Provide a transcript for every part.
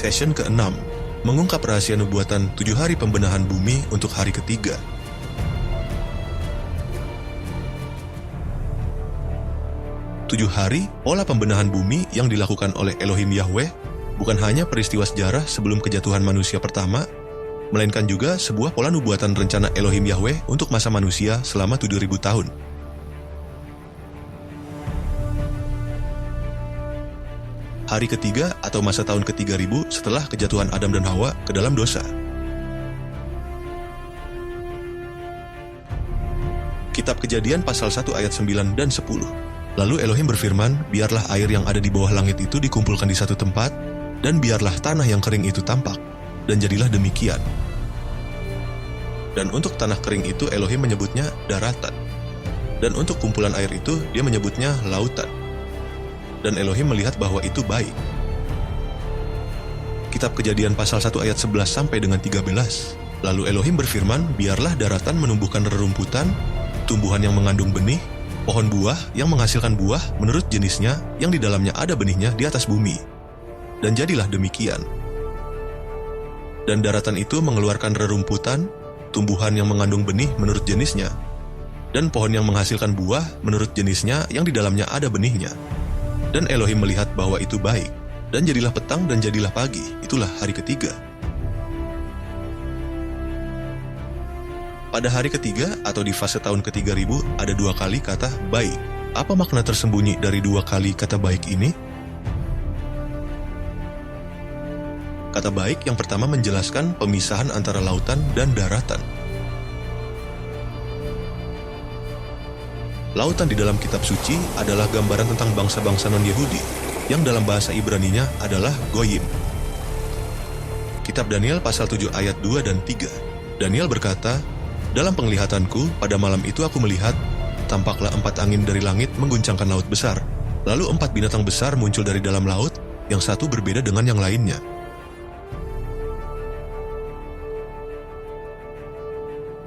Session ke-6 mengungkap rahasia nubuatan 7 hari pembenahan bumi untuk hari ketiga. Tujuh hari pola pembenahan bumi yang dilakukan oleh Elohim Yahweh bukan hanya peristiwa sejarah sebelum kejatuhan manusia pertama, melainkan juga sebuah pola nubuatan rencana Elohim Yahweh untuk masa manusia selama 7.000 tahun. Hari ketiga atau masa tahun ke-3000 setelah kejatuhan Adam dan Hawa ke dalam dosa. Kitab Kejadian pasal 1 ayat 9 dan 10. Lalu Elohim berfirman, biarlah air yang ada di bawah langit itu dikumpulkan di satu tempat, dan biarlah tanah yang kering itu tampak, dan jadilah demikian. Dan untuk tanah kering itu Elohim menyebutnya daratan, dan untuk kumpulan air itu dia menyebutnya lautan. Dan Elohim melihat bahwa itu baik. Kitab Kejadian pasal 1 ayat 11 sampai dengan 13. Lalu Elohim berfirman, biarlah daratan menumbuhkan rerumputan, tumbuhan yang mengandung benih, pohon buah yang menghasilkan buah menurut jenisnya yang di dalamnya ada benihnya di atas bumi. Dan jadilah demikian. Dan daratan itu mengeluarkan rerumputan, tumbuhan yang mengandung benih menurut jenisnya, dan pohon yang menghasilkan buah menurut jenisnya yang di dalamnya ada benihnya. Dan Elohim melihat bahwa itu baik, dan jadilah petang dan jadilah pagi, itulah hari ketiga. Pada hari ketiga atau di fase tahun ke-3000 ada 2 kali kata baik. Apa makna tersembunyi dari 2 kali kata baik ini? Kata baik yang pertama menjelaskan pemisahan antara lautan dan daratan. Lautan di dalam kitab suci adalah gambaran tentang bangsa-bangsa non-Yahudi, yang dalam bahasa Ibraninya adalah Goyim. Kitab Daniel pasal 7 ayat 2 dan 3. Daniel berkata, dalam penglihatanku, pada malam itu aku melihat, tampaklah 4 angin dari langit mengguncangkan laut besar. Lalu 4 binatang besar muncul dari dalam laut, yang satu berbeda dengan yang lainnya.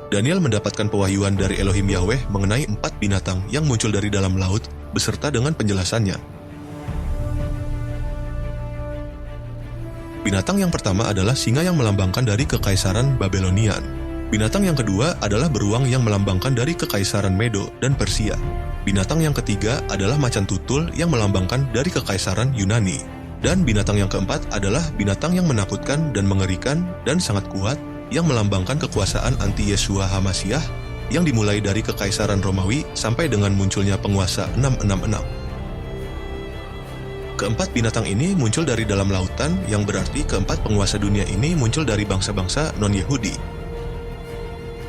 Daniel mendapatkan pewahyuan dari Elohim Yahweh mengenai 4 binatang yang muncul dari dalam laut, beserta dengan penjelasannya. Binatang yang pertama adalah singa yang melambangkan dari kekaisaran Babylonian. Binatang yang kedua adalah beruang yang melambangkan dari kekaisaran Medo dan Persia. Binatang yang ketiga adalah macan tutul yang melambangkan dari kekaisaran Yunani. Dan binatang yang keempat adalah binatang yang menakutkan dan mengerikan dan sangat kuat yang melambangkan kekuasaan anti-Yeshua HaMasyiah yang dimulai dari kekaisaran Romawi sampai dengan munculnya penguasa 666. Keempat binatang ini muncul dari dalam lautan, yang berarti keempat penguasa dunia ini muncul dari bangsa-bangsa non-Yahudi.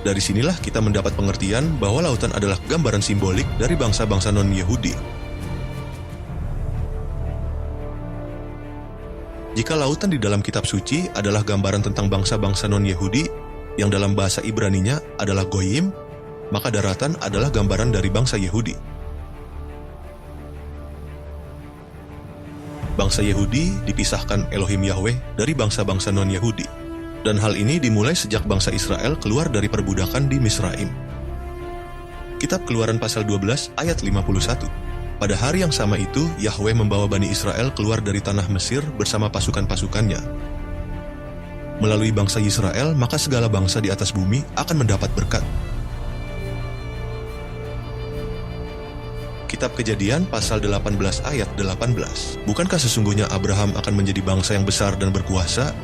Dari sinilah kita mendapat pengertian bahwa lautan adalah gambaran simbolik dari bangsa-bangsa non-Yahudi. Jika lautan di dalam kitab suci adalah gambaran tentang bangsa-bangsa non-Yahudi, yang dalam bahasa Ibraninya adalah Goyim, maka daratan adalah gambaran dari bangsa Yahudi. Bangsa Yahudi dipisahkan Elohim Yahweh dari bangsa-bangsa non-Yahudi. Dan hal ini dimulai sejak bangsa Israel keluar dari perbudakan di Misraim. Kitab Keluaran pasal 12 ayat 51. Pada hari yang sama itu, Yahweh membawa Bani Israel keluar dari tanah Mesir bersama pasukan-pasukannya. Melalui bangsa Israel, maka segala bangsa di atas bumi akan mendapat berkat. Kitab Kejadian pasal 18 ayat 18. Bukankah sesungguhnya Abraham akan menjadi bangsa yang besar dan berkuasa,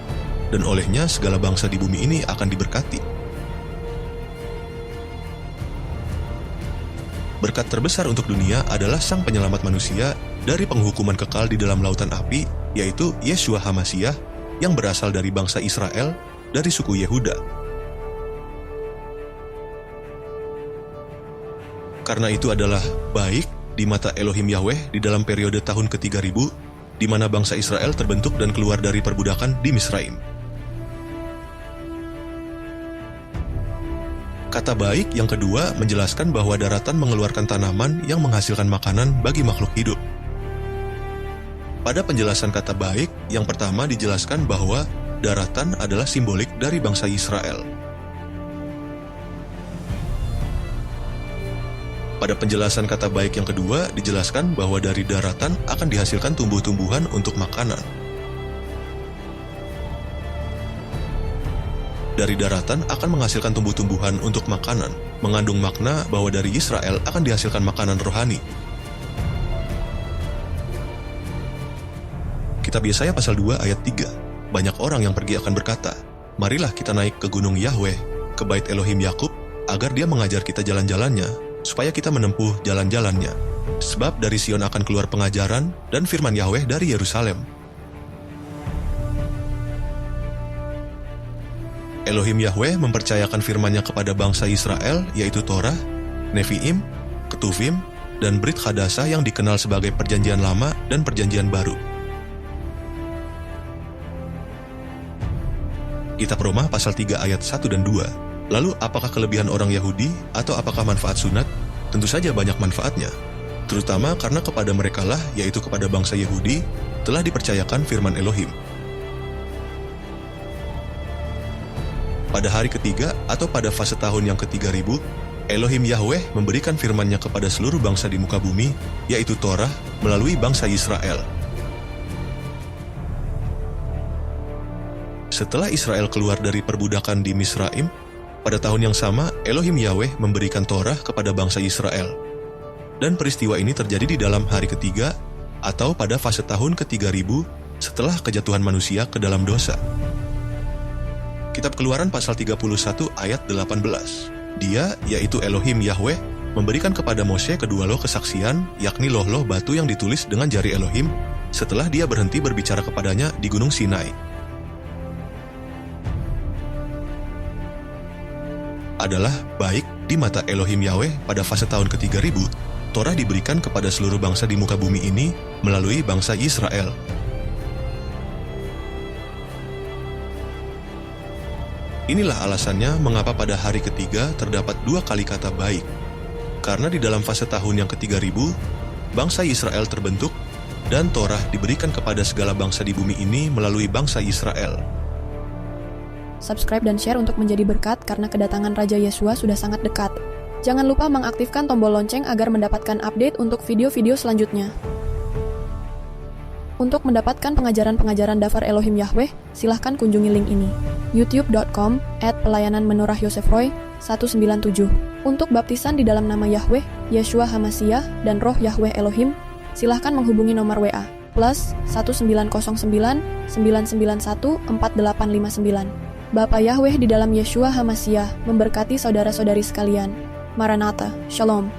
dan olehnya segala bangsa di bumi ini akan diberkati. Berkat terbesar untuk dunia adalah Sang Penyelamat manusia dari penghukuman kekal di dalam lautan api, yaitu Yeshua HaMasyiah yang berasal dari bangsa Israel, dari suku Yehuda. Karena itu adalah baik di mata Elohim Yahweh di dalam periode tahun ke-3000, di mana bangsa Israel terbentuk dan keluar dari perbudakan di Misraim. Kata baik yang kedua menjelaskan bahwa daratan mengeluarkan tanaman yang menghasilkan makanan bagi makhluk hidup. Pada penjelasan kata baik, yang pertama dijelaskan bahwa daratan adalah simbolik dari bangsa Israel. Pada penjelasan kata baik yang kedua dijelaskan bahwa dari daratan akan dihasilkan tumbuh-tumbuhan untuk makanan. dari daratan akan menghasilkan tumbuh-tumbuhan untuk makanan, mengandung makna bahwa dari Israel akan dihasilkan makanan rohani. Kitab Yesaya pasal 2 ayat 3. Banyak orang yang pergi akan berkata, "Marilah kita naik ke gunung Yahweh, ke bait Elohim Yakub, agar dia mengajar kita jalan-jalannya, supaya kita menempuh jalan-jalannya. Sebab dari Sion akan keluar pengajaran dan firman Yahweh dari Yerusalem." Elohim Yahweh mempercayakan firman-Nya kepada bangsa Israel, yaitu Torah, Nevi'im, Ketuvim, dan Brit Hadasah yang dikenal sebagai Perjanjian Lama dan Perjanjian Baru. Kitab Roma pasal 3 ayat 1 dan 2. Lalu apakah kelebihan orang Yahudi atau apakah manfaat sunat? Tentu saja banyak manfaatnya, terutama karena kepada merekalah, yaitu kepada bangsa Yahudi, telah dipercayakan firman Elohim. Pada hari ketiga atau pada fase tahun yang ke-3000, Elohim Yahweh memberikan firman-Nya kepada seluruh bangsa di muka bumi, yaitu Torah, melalui bangsa Israel. Setelah Israel keluar dari perbudakan di Misraim, pada tahun yang sama Elohim Yahweh memberikan Torah kepada bangsa Israel. Dan peristiwa ini terjadi di dalam hari ketiga atau pada fase tahun ke-3000 setelah kejatuhan manusia ke dalam dosa. Kitab Keluaran pasal 31 ayat 18. Dia, yaitu Elohim Yahweh, memberikan kepada Mose kedua loh kesaksian, yakni loh-loh batu yang ditulis dengan jari Elohim, setelah dia berhenti berbicara kepadanya di Gunung Sinai. Adalah baik di mata Elohim Yahweh pada fase tahun ke-3000, Torah diberikan kepada seluruh bangsa di muka bumi ini melalui bangsa Israel. Inilah alasannya mengapa pada hari ketiga terdapat dua kali kata baik. Karena di dalam fase tahun yang ke-3000, bangsa Israel terbentuk dan Torah diberikan kepada segala bangsa di bumi ini melalui bangsa Israel. Subscribe dan share untuk menjadi berkat karena kedatangan Raja Yeshua sudah sangat dekat. Jangan lupa mengaktifkan tombol lonceng agar mendapatkan update untuk video-video selanjutnya. Untuk mendapatkan pengajaran-pengajaran Dafar Elohim Yahweh, silahkan kunjungi link ini. youtube.com/pelayanan-Yosef Roy 197. Untuk baptisan di dalam nama Yahweh, Yeshua Hamasiah, dan Roh Yahweh Elohim, silahkan menghubungi nomor WA +1909 991 4859. Bapa Yahweh di dalam Yeshua Hamasiah memberkati saudara-saudari sekalian. Maranatha, Shalom.